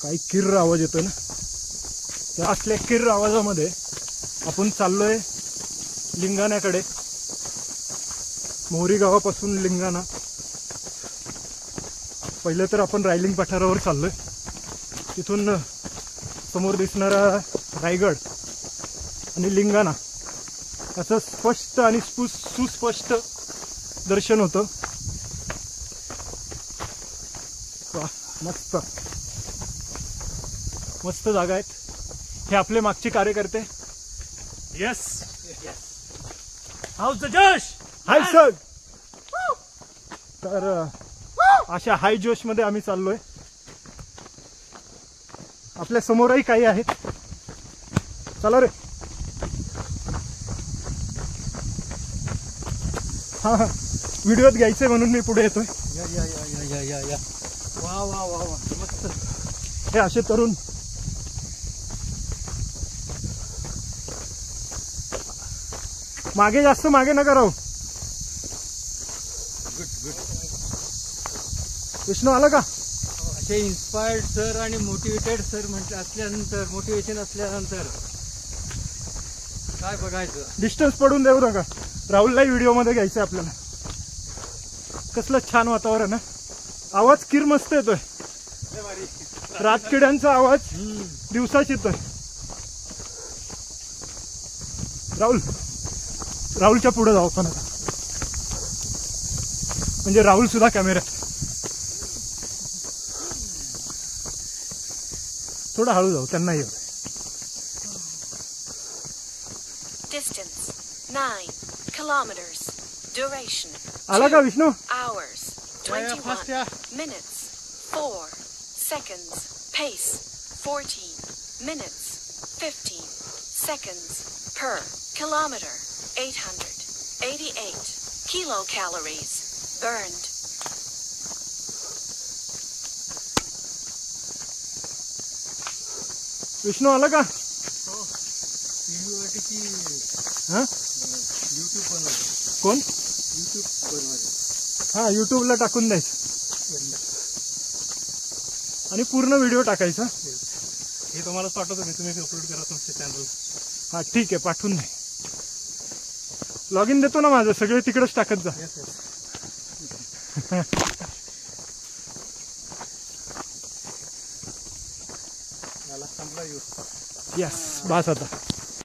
काही किर्र आवाज येतोय ना, त्या असल्या किर्र आवाजामध्ये आपण चाललोय लिंगाण्याकडे. मोहरी गावापासून लिंगाणा. पहिले तर आपण रायलिंग पठारावर चाललोय. तिथून समोर दिसणारा रायगड आणि लिंगाणा असं स्पष्ट आणि सुस्पष्ट दर्शन होतं. मस्त मस्त जागा आहेत. हे आपले मागचे कार्यकर्ते. यस हाऊस द जोश. Hi sir. तर अशा हाय जोश मध्ये आम्ही चाललोय. आपल्या समोरही काही आहेत. चला रे. हा हा व्हिडिओत घ्यायचंय म्हणून मी पुढे येतोय. या या या या या या वा वा वा वा मस्त. हे असे तरुण मागे जास्त मागे नका राहू. Good good. विष्णू आला का? असे इन्स्पायर्ड सर आणि मोटिवेटेड सर असल्यानंतर मोटिवेशन असल्यानंतर काय बघायचं. डिस्टन्स पडून देऊ नका. राहुललाही व्हिडिओ मध्ये घ्यायचंय आपल्याला. कसलं छान वातावरण आहे. आवाज किर मस्त येतोय. रातकिड्यांचा आवाज दिवसाच येतोय. राहुलच्या पुढे जाऊ पण आता. म्हणजे राहुल सुद्धा कॅमेऱ्यात. थोडं हळू जाऊ, त्यांनाही येऊ. Distance 9 kilometers. Duration आला का Vishnu? hours 21 minutes 4 seconds. Pace 14 minutes 15 seconds per kilometer. 888 kilocalories burned. Vishnu आला का? हा युट्यूब बनवायचं. कोण? युट्यूब बनवायचं. हा युट्यूबला टाकून द्यायचं आणि पूर्ण व्हिडिओ टाकायचा. हे तुम्हालाच पाठवतो मी. तुम्ही अपलोड करा तुमच्या चॅनल. हा ठीक आहे, पाठवून दे. लॉग इन देतो ना माझं. सगळे तिकडेच टाकत जा. मला संपला. यस बास आता.